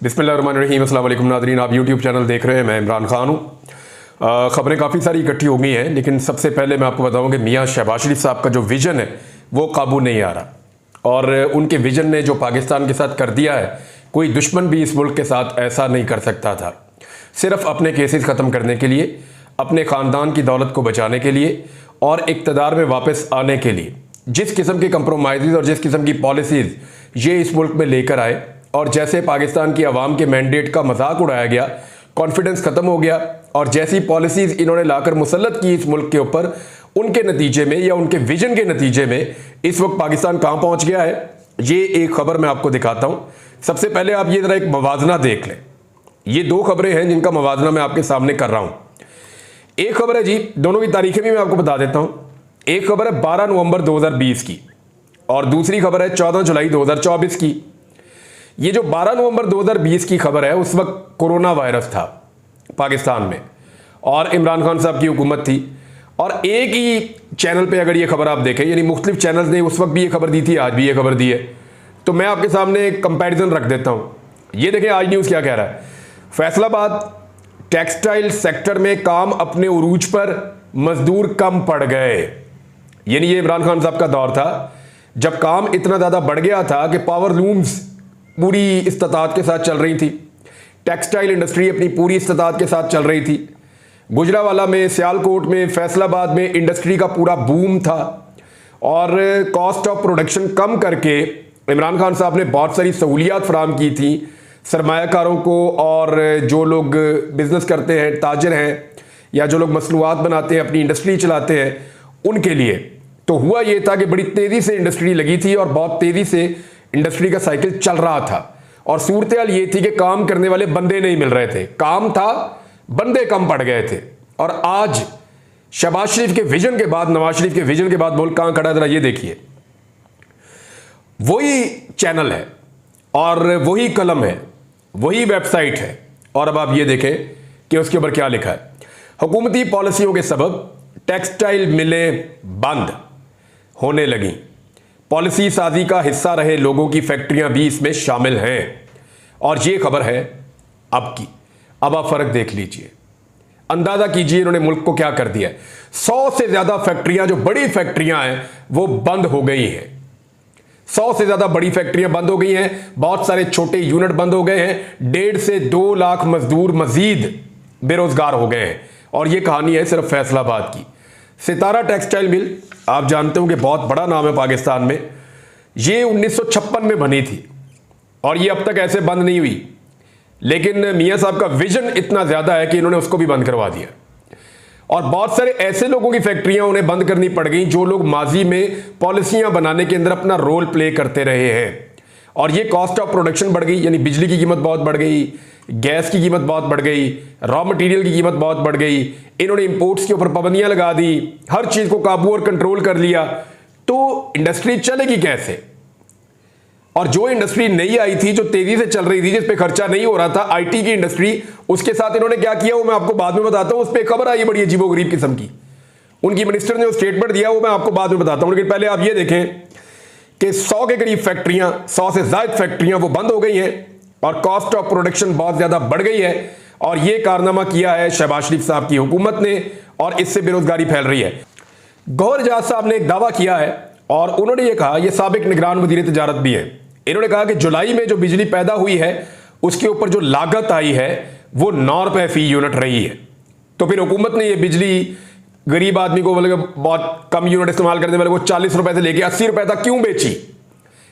बिस्मिल्लाहिर्रहमानिर्रहीम। अस्सलाम वालेकुम नाज़रीन, आप यूट्यूब चैनल देख रहे हैं। मैं इमरान खान हूँ। ख़बरें काफ़ी सारी इकट्ठी हो गई हैं, लेकिन सबसे पहले मैं आपको बताऊँ कि मियाँ शहबाज शरीफ साहब का जो विज़न है वो काबू नहीं आ रहा और उनके विज़न ने जो पाकिस्तान के साथ कर दिया है, कोई दुश्मन भी इस मुल्क के साथ ऐसा नहीं कर सकता था। सिर्फ अपने केसेस ख़त्म करने के लिए, अपने ख़ानदान की दौलत को बचाने के लिए और इक़्तिदार में वापस आने के लिए जिस किस्म की कंप्रोमाइज़ और जिस किस्म की पॉलिसीज़ ये इस मुल्क में लेकर आए और जैसे पाकिस्तान की आवाम के मैंडेट का मजाक उड़ाया गया, कॉन्फिडेंस ख़त्म हो गया और जैसी पॉलिसीज़ इन्होंने लाकर मुसल्लत की इस मुल्क के ऊपर, उनके नतीजे में या उनके विजन के नतीजे में इस वक्त पाकिस्तान कहाँ पहुँच गया है, ये एक ख़बर मैं आपको दिखाता हूँ। सबसे पहले आप ये ज़रा एक मवाजना देख लें। ये दो खबरें हैं जिनका मवाजना मैं आपके सामने कर रहा हूँ। एक खबर है जी, दोनों की तारीखें भी मैं आपको बता देता हूँ। एक खबर है 12 नवंबर 2020 की और दूसरी खबर है 14 जुलाई 2024 की। ये जो 12 नवंबर 2020 की खबर है, उस वक्त कोरोना वायरस था पाकिस्तान में और इमरान खान साहब की हुकूमत थी और एक ही चैनल पे अगर ये खबर आप देखें, यानी मुख्तलिफ चैनल्स ने उस वक्त भी ये खबर दी थी, आज भी ये खबर दी है, तो मैं आपके सामने एक कंपैरिजन रख देता हूँ। ये देखें आज न्यूज़ क्या कह रहा है। फैसलाबाद टेक्सटाइल सेक्टर में काम अपने उरूज पर, मजदूर कम पड़ गए। यानी ये इमरान खान साहब का दौर था जब काम इतना ज़्यादा बढ़ गया था कि पावर लूम्स पूरी इस्तात के साथ चल रही थी, टेक्सटाइल इंडस्ट्री अपनी पूरी इस्तात के साथ चल रही थी। गुजरावाला में, सियालकोट में, फैसलाबाद में इंडस्ट्री का पूरा बूम था और कॉस्ट ऑफ प्रोडक्शन कम करके इमरान खान साहब ने बहुत सारी सहूलियात फराम की थी सरमायाकारों को और जो लोग बिजनेस करते हैं, ताजर हैं या जो लोग मसनूआत बनाते हैं, अपनी इंडस्ट्री चलाते हैं, उनके लिए। तो हुआ ये था कि बड़ी तेज़ी से इंडस्ट्री लगी थी और बहुत तेज़ी से इंडस्ट्री का साइकिल चल रहा था और सूरत हाल ये थी कि काम करने वाले बंदे नहीं मिल रहे थे। काम था, बंदे कम पड़ गए थे। और आज शहबाज शरीफ के विजन के बाद, नवाज शरीफ के विजन के बाद मुल्क कहां खड़ा है, जरा ये देखिए। वही चैनल है और वही कलम है, वही वेबसाइट है और अब आप ये देखें कि उसके ऊपर क्या लिखा है। हुकूमती पॉलिसियों के सबब टेक्सटाइल मिलें बंद होने लगी, पॉलिसी साजी का हिस्सा रहे लोगों की फैक्ट्रियां भी इसमें शामिल हैं। और ये खबर है अब की। अब आप फर्क देख लीजिए, अंदाजा कीजिए इन्होंने मुल्क को क्या कर दिया है। 100 से ज्यादा फैक्ट्रियां, जो बड़ी फैक्ट्रियां हैं, वो बंद हो गई हैं। 100 से ज्यादा बड़ी फैक्ट्रियां बंद हो गई हैं, बहुत सारे छोटे यूनिट बंद हो गए हैं, 1.5 से 2 लाख मजदूर मजीद बेरोजगार हो गए हैं। और यह कहानी है सिर्फ फैसलाबाद की। सितारा टेक्सटाइल मिल, आप जानते हो कि बहुत बड़ा नाम है पाकिस्तान में। ये 1956 में बनी थी और ये अब तक ऐसे बंद नहीं हुई, लेकिन मियां साहब का विजन इतना ज्यादा है कि इन्होंने उसको भी बंद करवा दिया। और बहुत सारे ऐसे लोगों की फैक्ट्रियां उन्हें बंद करनी पड़ गई जो लोग माजी में पॉलिसियां बनाने के अंदर अपना रोल प्ले करते रहे हैं। और ये कॉस्ट ऑफ प्रोडक्शन बढ़ गई, यानी बिजली की कीमत बहुत बढ़ गई, गैस की कीमत बहुत बढ़ गई, रॉ मटेरियल की कीमत बहुत बढ़ गई। इन्होंने इंपोर्ट्स के ऊपर पाबंदियां लगा दी, हर चीज को काबू और कंट्रोल कर लिया। तो इंडस्ट्री चलेगी कैसे? और जो इंडस्ट्री नई आई थी, जो तेजी से चल रही थी, जिस पे खर्चा नहीं हो रहा था, आईटी की इंडस्ट्री, उसके साथ इन्होंने क्या किया वो मैं आपको बाद में बताता हूं। उस पर खबर आई बड़ी अजीबोगरीब किस्म की, उनकी मिनिस्टर ने जो स्टेटमेंट दिया वो मैं आपको बाद में बताता हूं। लेकिन पहले आप ये देखें कि 100 के करीब फैक्ट्रियां, 100 से ज्यादा फैक्ट्रियां वो बंद हो गई हैं और कॉस्ट ऑफ प्रोडक्शन बहुत ज्यादा बढ़ गई है। और ये कारनामा किया है शहबाज शरीफ साहब की हुकूमत ने और इससे बेरोजगारी फैल रही है। गौहर एजाज साहब ने एक दावा किया है और उन्होंने ये कहा, ये साबिक निगरान वजीर तिजारत भी है, इन्होंने कहा कि जुलाई में जो बिजली पैदा हुई है उसके ऊपर जो लागत आई है वो 9 रुपए फी यूनिट रही है। तो फिर हुकूमत ने ये बिजली गरीब आदमी को, मतलब बहुत कम यूनिट इस्तेमाल करने वाले को 40 रुपए से लेकर 80 रुपए तक क्यों बेची?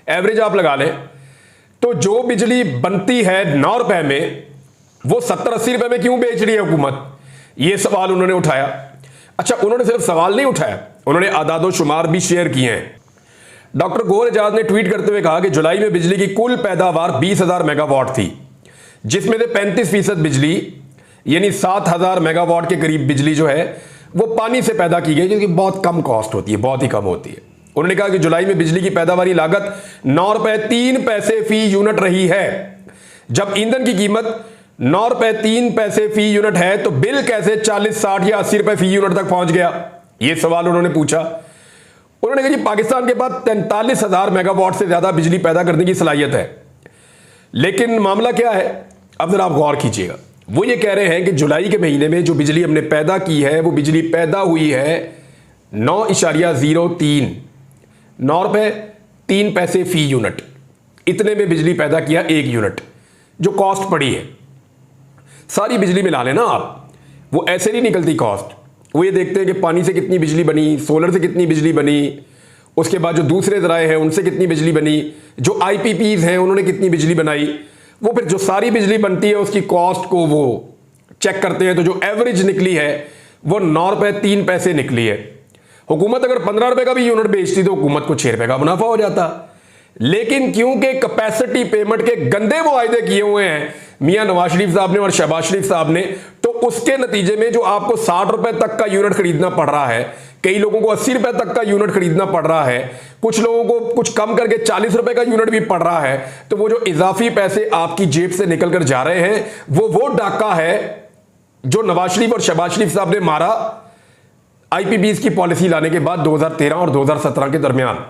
एवरेज आप लगा लें तो जो बिजली बनती है 9 रुपए में, वो 70-80 रुपए में क्यों बेच रही है हुकूमत? ये सवाल उन्होंने उठाया। अच्छा, उन्होंने सिर्फ सवाल नहीं उठाया, उन्होंने आदादो शुमार भी शेयर किए हैं। डॉक्टर गौहर एजाज ने ट्वीट करते हुए कहा कि जुलाई में बिजली की कुल पैदावार 20,000 मेगावाट थी, जिसमें से 35% बिजली यानी 7,000 मेगावाट के करीब बिजली जो है वो पानी से पैदा की गई, जो कि बहुत कम कॉस्ट होती है, बहुत ही कम होती है। उन्होंने कहा कि जुलाई में बिजली की पैदावारी लागत 9 रुपए 3 पैसे फी यूनिट रही है। जब ईंधन की कीमत 9 रुपए 3 पैसे फी यूनिट है तो बिल कैसे 40, 60 या 80 रुपए फी यूनिट तक पहुंच गया? यह सवाल उन्होंने पूछा। उन्होंने कहा जी पाकिस्तान के पास 43,000 मेगावाट से ज्यादा बिजली पैदा करने की सलाहियत है। लेकिन मामला क्या है, अब जरा आप गौर कीजिएगा। वो ये कह रहे हैं कि जुलाई के महीने में जो बिजली हमने पैदा की है, वो बिजली पैदा हुई है 9.03 ₹9.03 फी यूनिट, इतने में बिजली पैदा किया 1 यूनिट। जो कॉस्ट पड़ी है सारी बिजली में ला लेना आप, वो ऐसे नहीं निकलती कॉस्ट। वो ये देखते हैं कि पानी से कितनी बिजली बनी, सोलर से कितनी बिजली बनी, उसके बाद जो दूसरे ज़राए हैं उनसे कितनी बिजली बनी, जो IPPs हैं उन्होंने कितनी बिजली बनाई, वो फिर जो सारी बिजली बनती है उसकी कॉस्ट को वो चेक करते हैं। तो जो एवरेज निकली है वो ₹9.03 निकली है। हुकूमत अगर ₹15 का भी यूनिट बेचती तो हुकूमत को ₹6 का मुनाफा हो जाता। लेकिन क्योंकि कैपेसिटी पेमेंट के गंदे मुआहदे किए हुए हैं मियां नवाज शरीफ साहब ने और शहबाज शरीफ साहब ने, तो उसके नतीजे में जो आपको ₹60 तक का यूनिट खरीदना पड़ रहा है, कई लोगों को ₹80 तक का यूनिट खरीदना पड़ रहा है, कुछ लोगों को कुछ कम करके ₹40 का यूनिट भी पड़ रहा है। तो वो जो इजाफी पैसे आपकी जेब से निकल कर जा रहे हैं वो डाका है जो नवाज शरीफ और शहबाज शरीफ साहब ने मारा IPPs की पॉलिसी लाने के बाद 2013 और 2017 के दरमियान।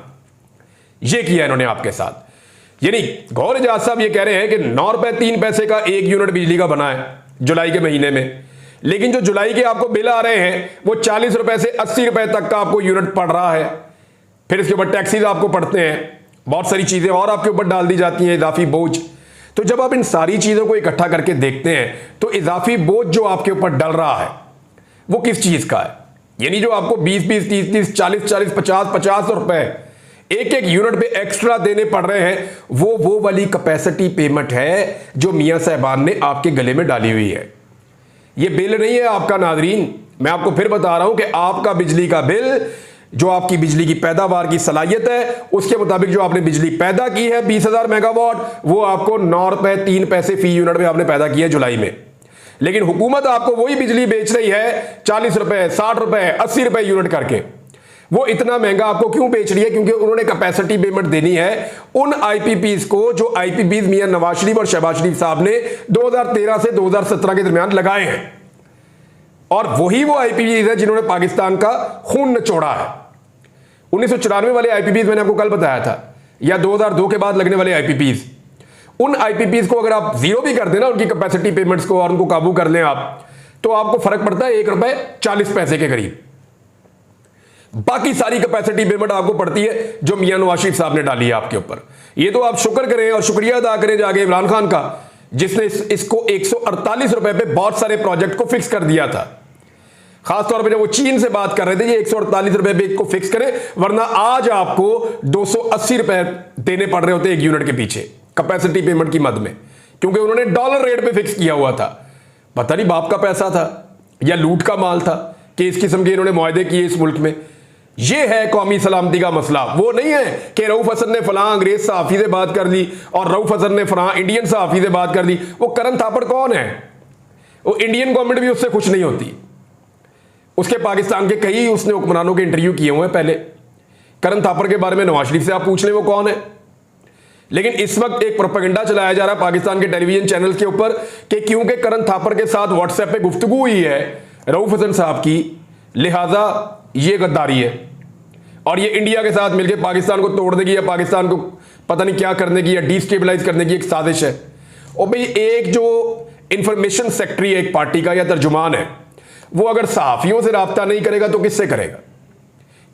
ये किया इन्होंने आपके साथ। यानी गौर एजाज साहब ये कह रहे हैं कि ₹9.03 का 1 यूनिट बिजली का बना है जुलाई के महीने में, लेकिन जो जुलाई के आपको बिल आ रहे हैं वो ₹40 से ₹80 तक का आपको यूनिट पड़ रहा है। फिर इसके ऊपर टैक्सीज आपको पड़ते हैं, बहुत सारी चीजें और आपके ऊपर डाल दी जाती हैं, इजाफी बोझ। तो जब आप इन सारी चीजों को इकट्ठा करके देखते हैं तो इजाफी बोझ जो आपके ऊपर डल रहा है वो किस चीज का है? यानी जो आपको 20-20, 30-30, 40-40, 50-50 रुपए एक यूनिट पे एक्स्ट्रा देने पड़ रहे हैं, वो वाली कैपेसिटी पेमेंट है जो मियां साहबान ने आपके गले में डाली हुई है। ये बिल नहीं है आपका नाजरीन, मैं आपको फिर बता रहा हूं कि आपका बिजली का बिल जो आपकी बिजली की पैदावार की सलाहियत है उसके मुताबिक जो आपने बिजली पैदा की है 20,000 मेगावाट, वो आपको ₹9.03 फी यूनिट में आपने पैदा की है जुलाई में। लेकिन हुकूमत आपको वही बिजली बेच रही है ₹40, ₹60, ₹80 यूनिट करके। वो इतना महंगा आपको क्यों बेच रही है? क्योंकि उन्होंने कैपेसिटी पेमेंट देनी है उन IPPs को जो IPPs मियां नवाज शरीफ और शहबाज शरीफ साहब ने 2013 से 2017 के दरमियान लगाए हैं। और वही वो IPPs है जिन्होंने पाकिस्तान का खून निचोड़ा है। 1994 वाले IPPs मैंने आपको कल बताया था, या 2002 के बाद लगने वाले IPPs, उन IPPs को अगर आप जीरो भी कर देना उनकी कैपेसिटी पेमेंट्स को और उनको काबू कर लें आप, तो आपको फर्क पड़ता है ₹1.40 के करीब। बाकी सारी कैपेसिटी पेमेंट आपको पड़ती है जो मियां नवाज शरीफ साहब ने डाली है आपके ऊपर। ये तो आप शुक्र करें और शुक्रिया अदा करें जाके इमरान खान का, जिसने इसको ₹148 पे बहुत सारे प्रोजेक्ट को फिक्स कर दिया था। खासतौर पे जब वो चीन से बात कर रहे थे ये ₹148 पे इसको फिक्स करें, वरना आज आपको ₹280 देने पड़ रहे होते एक यूनिट के पीछे कैपेसिटी पेमेंट की मद में, क्योंकि उन्होंने डॉलर रेट पे फिक्स किया हुआ था। पता नहीं बाप का पैसा था या लूट का माल था कि इस किस्म के इन्होंने मुआहदे किए इस मुल्क में। ये है कौमी सलामती का मसला। वो नहीं है कि रऊफ हसन ने फलां अंग्रेज सहाफी से बात कर ली और रऊफ हसन ने फलां इंडियन सहाफी से बात कर ली। वो करण थापड़ कौन है? वो इंडियन गवर्नमेंट भी उससे खुश नहीं होती। उसके पाकिस्तान के कई उसने हुक्मरानों के इंटरव्यू किए हुए हैं पहले। करण थापड़ के बारे में नवाज शरीफ से आप पूछ लें वो कौन है। लेकिन इस वक्त एक प्रोपेगेंडा चलाया जा रहा है पाकिस्तान के टेलीविजन चैनल के ऊपर कि क्योंकि करण थापड़ के साथ व्हाट्सएप पे गुफ्तगू हुई है रऊफ हसन साहब की, लिहाजा ये गद्दारी है और ये इंडिया के साथ मिलकर पाकिस्तान को तोड़ने की या पाकिस्तान को पता नहीं क्या करने की या डिस्टेबलाइज करने की एक साजिश है। और भाई एक जो इंफॉर्मेशन सेक्रेटरी एक पार्टी का या तर्जुमान है, वो अगर सहाफियों से राब्ता नहीं करेगा तो किससे करेगा?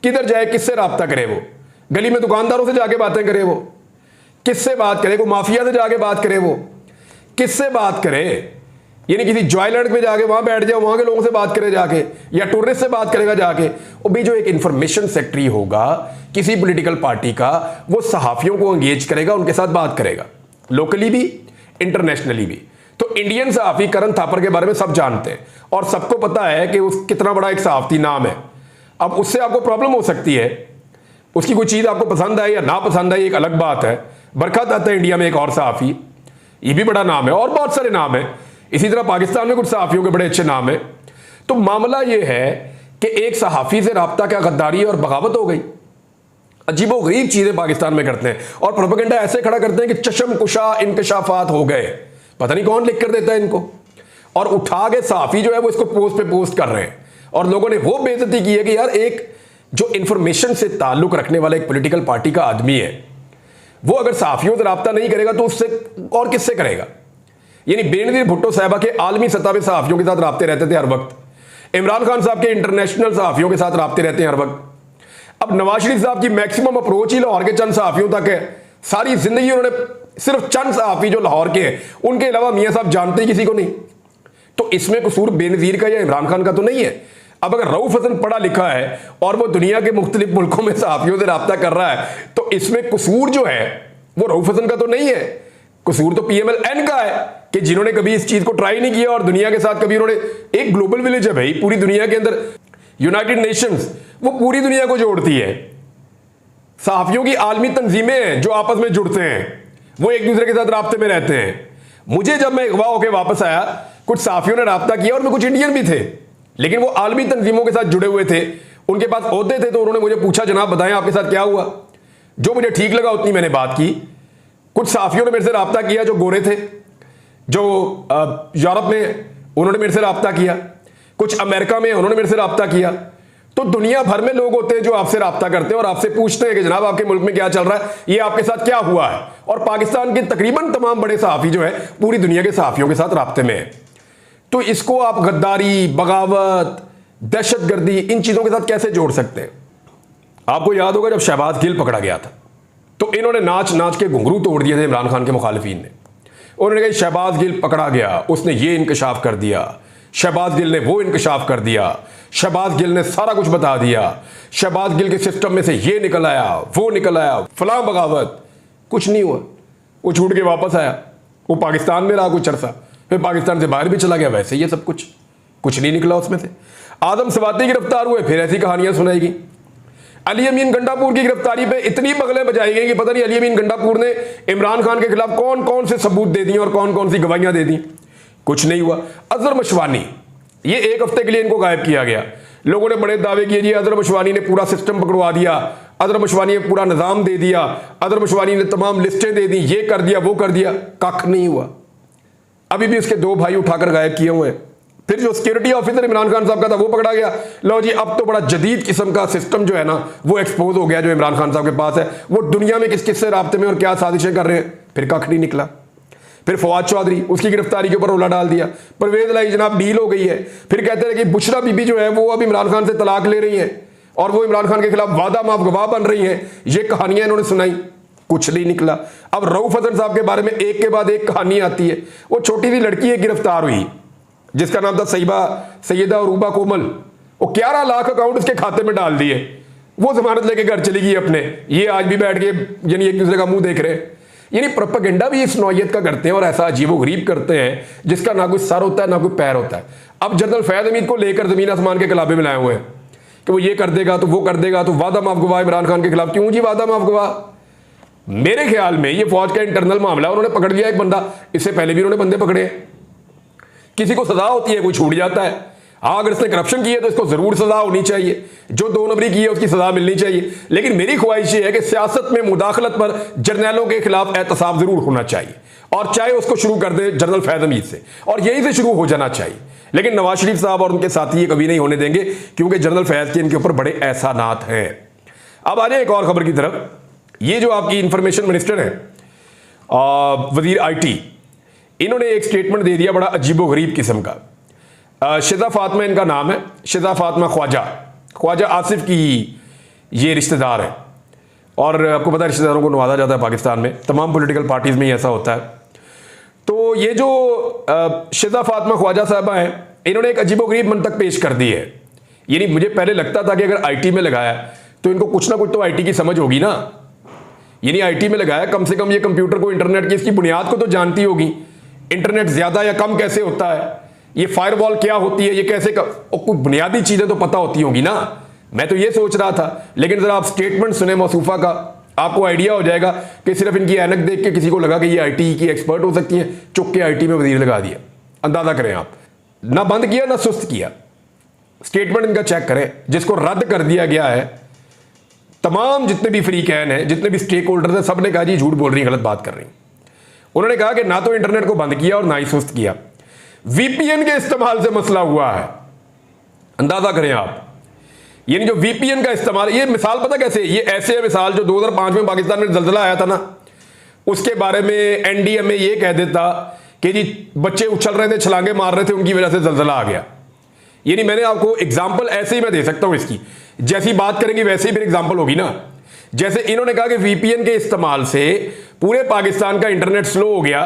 किधर जाए, किससे राब्ता करे? वो गली में दुकानदारों से जाके बातें करे? वो किससे बात करे? वो माफिया से जाके बात करे? वो किससे बात करे? यानी किसी जॉयलैंड में जाके वहां बैठ जाए, वहां के लोगों से बात करे जाके, या टूरिस्ट से बात करेगा जाके? और भाई जो एक इंफॉर्मेशन सेक्रेटरी होगा किसी पॉलिटिकल पार्टी का, वो सहाफियों को एंगेज करेगा, उनके साथ बात करेगा, लोकली भी इंटरनेशनली भी। तो इंडियन सहाफी करण थापर के बारे में सब जानते हैं और सबको पता है कि उस कितना बड़ा एक सहाफती नाम है। अब उससे आपको प्रॉब्लम हो सकती है, उसकी कोई चीज आपको पसंद आए या ना पसंद आए एक अलग बात है। बरकत आता है इंडिया में एक और सहाफी, ये भी बड़ा नाम है, और बहुत सारे नाम है। इसी तरह पाकिस्तान में कुछ सहाफियों के बड़े अच्छे नाम है। तो मामला यह है कि एक सहाफी से राब्ता क्या गद्दारी और बगावत हो गई। अजीबोगरीब चीजें पाकिस्तान में करते हैं और प्रोपेगेंडा ऐसे खड़ा करते हैं कि चशम कुशा इंकशाफात हो गए। पता नहीं कौन लिख कर देता है इनको, और उठा के सहाफी जो है वो इसको पोस्ट पे पोस्ट कर रहे हैं। और लोगों ने वो बेइज्जती की है कि यार एक जो इंफॉर्मेशन से ताल्लुक रखने वाला एक पॉलिटिकल पार्टी का आदमी है, वो अगर सहाफियों से रब्ता नहीं करेगा तो उससे और किससे करेगा? यानी बेनजीर भुट्टो साहबा के आलमी सतह पर सहाफियों के साथ रब्ते रहते थे हर वक्त, इमरान खान साहब के इंटरनेशनल सहाफियों के साथ रब्ते रहते हैं हर वक्त। अब नवाज शरीफ साहब की मैक्सिमम अप्रोच ही लाहौर के चंद सहाफियों तक है। सारी जिंदगी उन्होंने सिर्फ चंद सहाफी जो लाहौर के हैं, उनके अलावा मियां साहब जानते ही किसी को नहीं। तो इसमें कसूर बेनजीर का या इमरान खान का तो नहीं है। अब अगर रऊफ हसन पढ़ा लिखा है और वो दुनिया के मुख्तलिफ मुल्कों में सहाफियों से रब्ता कर रहा है, तो इसमें कसूर जो है वो रऊफ हसन का तो नहीं है, कसूर तो PMLN का है कि जिन्होंने कभी इस चीज को ट्राई नहीं किया और दुनिया के साथ कभी उन्होंने। एक ग्लोबल विलेज है भाई, पूरी दुनिया के अंदर यूनाइटेड नेशंस, वो पूरी दुनिया को जोड़ती है। सहाफियों की आलमी तंजीमें हैं जो आपस में जुड़ते हैं, वो एक दूसरे के साथ राब्ते में रहते हैं। मुझे जब मैं अगवा होकर वापस आया, कुछ सहाफियों ने राब्ता किया और मैं कुछ इंडियन भी थे, लेकिन वो आलमी तंजीमों के साथ जुड़े हुए थे, उनके पास ओहदे थे, तो उन्होंने मुझे पूछा जनाब बताएं आपके साथ क्या हुआ। जो मुझे ठीक लगा उतनी मैंने बात की। कुछ सहाफियों ने मेरे से राब्ता किया जो गोरे थे, जो यूरोप में, उन्होंने मेरे से राब्ता किया। कुछ अमेरिका में, उन्होंने मेरे से राब्ता किया। तो दुनिया भर में लोग होते हैं जो आपसे राब्ता करते हैं और आपसे पूछते हैं कि जनाब आपके मुल्क में क्या चल रहा है, ये आपके साथ क्या हुआ है। और पाकिस्तान के तकरीबन तमाम बड़े सहाफी जो है पूरी दुनिया के सहाफियों के साथ राब्ते में है। तो इसको आप गद्दारी, बगावत, दहशतगर्दी, इन चीजों के साथ कैसे जोड़ सकते हैं? आपको याद होगा जब शहबाज गिल पकड़ा गया था, तो इन्होंने नाच नाच के घुंघरू तोड़ दिए थे इमरान खान के मुखालिफिन ने। उन्होंने कहा शहबाज गिल पकड़ा गया, उसने ये इंकशाफ कर दिया, शहबाज गिल ने वो इंकशाफ कर दिया, शहबाज गिल ने सारा कुछ बता दिया, शहबाज गिल के सिस्टम में से ये निकल आया, वो निकल आया, फलां बगावत। कुछ नहीं हुआ, वो छूट के वापस आया, वो पाकिस्तान में रहा कुछ अरसा, फिर पाकिस्तान से बाहर भी चला गया, वैसे ये सब कुछ नहीं निकला उसमें से। आदम सवाती गिरफ्तार हुए, फिर ऐसी कहानियां सुनाई गई। अली अमीन गंडापुर की गिरफ्तारी पे इतनी बगलें बजाई गई कि पता नहीं अली अमीन गंडापुर ने इमरान खान के खिलाफ कौन कौन से सबूत दे दिए और कौन कौन सी गवाहियां दे दी। कुछ नहीं हुआ। अजहर मशवानी, ये एक हफ्ते के लिए इनको गायब किया गया। लोगों ने बड़े दावे किए जी अजहर मशवानी ने पूरा सिस्टम पकड़वा दिया, अजहर मशवानी ने पूरा निजाम दे दिया, अजहर मशवानी ने तमाम लिस्टें दे दी, ये कर दिया वो कर दिया। कख नहीं हुआ। अभी भी उसके 2 भाई उठाकर गायब किए हुए हैं। फिर जो सिक्योरिटी ऑफिसर इमरान खान साहब का था वो पकड़ा गया। लो जी, अब तो बड़ा जदीद किस्म का सिस्टम जो है ना वो एक्सपोज हो गया जो इमरान खान साहब के पास है। वो दुनिया में किस किस से राब्ते में और क्या साजिशें कर रहे हैं, फिर कख नहीं निकला। फिर फवाद चौधरी, उसकी गिरफ्तारी के ऊपर रोला डाल दिया। परवेज लाई जनाब डील हो गई है। फिर कहते हैं कि बुशरा बीबी जो है वो अब इमरान खान से तलाक ले रही है और वो इमरान खान के खिलाफ वादा माफ गवाह बन रही है। ये कहानियां इन्होंने सुनाई, कुछ नहीं निकला। अब रऊफ हसन साहब के बारे में एक के बाद एक कहानी आती है। वो छोटी सी लड़की है गिरफ्तार हुई जिसका नाम था सैयदा अरूबा कोमल। वो 11 लाख अकाउंट उसके खाते में डाल दिए। वो जमानत लेके घर चली गई अपने। ये आज भी बैठ के यानी एक दूसरे का मुंह देख रहे हैं। यानी प्रोपेगेंडा भी इस नौयत का करते हैं और ऐसा अजीबोगरीब करते हैं जिसका ना कोई सर होता है ना कोई पैर होता है। अब जनरल फैज हमीद को लेकर जमीन आसमान के कलाबे में लाए हुए हैं कि वो ये कर देगा तो वो कर देगा, तो वादा माफ गवाह इमरान खान के खिलाफ। क्यों जी वादा माफ गवाह? मेरे ख्याल में ये फौज का इंटरनल मामला, उन्होंने पकड़ लिया एक बंदा, इससे पहले भी उन्होंने बंदे पकड़े। किसी को सजा होती है, कोई छूट जाता है। हाँ, अगर इसने करप्शन की है तो इसको जरूर सजा होनी चाहिए, जो 2 नंबरी की है उसकी सजा मिलनी चाहिए। लेकिन मेरी ख्वाहिश ये है कि सियासत में मुदाखलत पर जर्नैलों के खिलाफ एहतसाब जरूर होना चाहिए, और चाहे उसको शुरू कर दे जनरल फैज हमीद से, और यहीं से शुरू हो जाना चाहिए। लेकिन नवाज शरीफ साहब और उनके साथी ये कभी नहीं होने देंगे, क्योंकि जनरल फैज के इनके ऊपर बड़े एहसानात हैं। अब आ जाए एक और खबर की तरफ। ये जो आपकी इंफॉर्मेशन मिनिस्टर है वजीर IT, इन्होंने एक स्टेटमेंट दे दिया बड़ा अजीबोगरीब किस्म का। शिजा फातिमा इनका नाम है, शिजा फातिमा ख्वाजा आसिफ की ये रिश्तेदार है। और आपको पता है रिश्तेदारों को नवाजा जाता है पाकिस्तान में, तमाम पॉलिटिकल पार्टीज में ही ऐसा होता है। तो ये जो शिजा फातिमा ख्वाजा साहबा हैं, इन्होंने एक अजीबोगरीब मंतक पेश कर दी है। यानी मुझे पहले लगता था कि अगर IT में लगाया तो इनको कुछ ना कुछ तो IT की समझ होगी ना। यानी IT में लगाया, कम से कम ये कंप्यूटर को, इंटरनेट की इसकी बुनियाद को तो जानती होगी। इंटरनेट ज्यादा या कम कैसे होता है, ये फायरवॉल क्या होती है, ये कैसे कुछ बुनियादी चीजें तो पता होती होंगी ना। मैं तो ये सोच रहा था। लेकिन जरा आप स्टेटमेंट सुने मौसूफा का, आपको आइडिया हो जाएगा कि सिर्फ इनकी ऐनक देख के किसी को लगा कि ये IT की एक्सपर्ट हो सकती है, चुप के IT में वजीर लगा दिया। अंदाजा करें आप, ना बंद किया ना सुस्त किया। स्टेटमेंट इनका चेक करें जिसको रद्द कर दिया गया है। तमाम जितने भी फ्री कैन है, जितने भी स्टेक होल्डर हैं, सब ने कहा जी झूठ बोल रही, गलत बात कर रही। उन्होंने कहा कि ना तो इंटरनेट को बंद किया और ना ही सुस्त किया, VPN के इस्तेमाल से मसला हुआ है। अंदाजा करें आप, यानी जो VPN का इस्तेमाल, ये मिसाल पता कैसे, ये ऐसे है मिसाल जो 2005 में पाकिस्तान में जलजला आया था ना, उसके बारे में एनडीएमए ये कह देता कि जी बच्चे उछल रहे थे, छलांगे मार रहे थे, उनकी वजह से जलजला आ गया। यानी मैंने आपको एग्जाम्पल ऐसे ही मैं दे सकता हूं इसकी, जैसी बात करेंगे वैसे ही फिर एग्जाम्पल होगी ना। जैसे इन्होंने कहा कि वीपीएन के इस्तेमाल से पूरे पाकिस्तान का इंटरनेट स्लो हो गया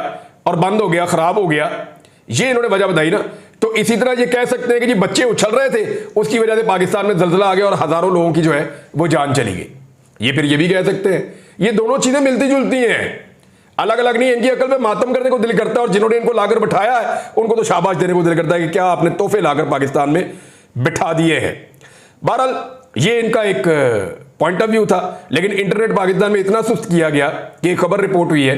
और बंद हो गया, खराब हो गया, ये इन्होंने वजह बताई ना। तो इसी तरह ये कह सकते हैं कि जी बच्चे उछल रहे थे, उसकी वजह से पाकिस्तान में जलजला आ गया और हजारों लोगों की जो है वो जान चली गई। ये फिर ये भी कह सकते हैं। ये दोनों चीजें मिलती जुलती हैं, अलग अलग नहीं। इनकी अकल पे मातम करने को दिल करता है और जिन्होंने इनको लाकर बिठाया है उनको तो शाबाश देने को दिल करता है कि क्या आपने तोहफे लाकर पाकिस्तान में बिठा दिए हैं। बहरहाल ये इनका एक पॉइंट ऑफ व्यू था, लेकिन इंटरनेट पाकिस्तान में इतना सुस्त किया गया कि एक खबर रिपोर्ट हुई है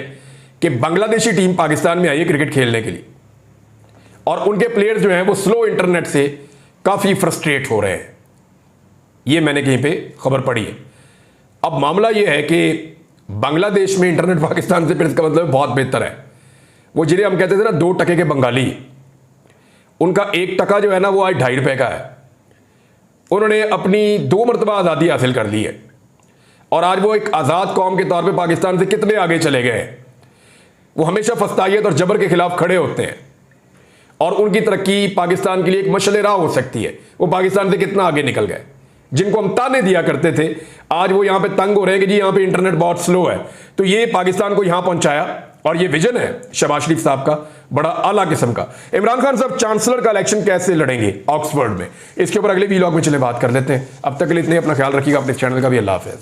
कि बांग्लादेशी टीम पाकिस्तान में आई है क्रिकेट खेलने के लिए और उनके प्लेयर्स जो हैं वो स्लो इंटरनेट से काफी फ्रस्ट्रेट हो रहे हैं। ये मैंने कहीं पे खबर पढ़ी है। अब मामला ये है कि बांग्लादेश में इंटरनेट पाकिस्तान से फिर इसका मतलब बहुत बेहतर है। वो जिन्हें हम कहते थे ना 2 टके के बंगाली, उनका 1 टका जो है ना वो आज 2.5 रुपए का है। उन्होंने अपनी 2 मरतबा आज़ादी हासिल कर ली है और आज वो एक आज़ाद कौम के तौर पे पाकिस्तान से कितने आगे चले गए हैं। वो हमेशा फस्तायत और जबर के खिलाफ खड़े होते हैं और उनकी तरक्की पाकिस्तान के लिए एक मशल राह हो सकती है। वो पाकिस्तान से कितना आगे निकल गए। जिनको हम ताने दिया करते थे आज वो यहां पे तंग हो रहे हैं कि जी यहां पे इंटरनेट बहुत स्लो है। तो ये पाकिस्तान को यहां पहुंचाया और ये विजन है शहबाज शरीफ साहब का, बड़ा आला किस्म का। इमरान खान साहब चांसलर का इलेक्शन कैसे लड़ेंगे ऑक्सफोर्ड में, इसके ऊपर अगले वीलॉग में चले बात कर लेते हैं। अब तक के लिए इतने, अपना ख्याल रखिएगा, अपने चैनल का भी। अल्लाह हाफिज़।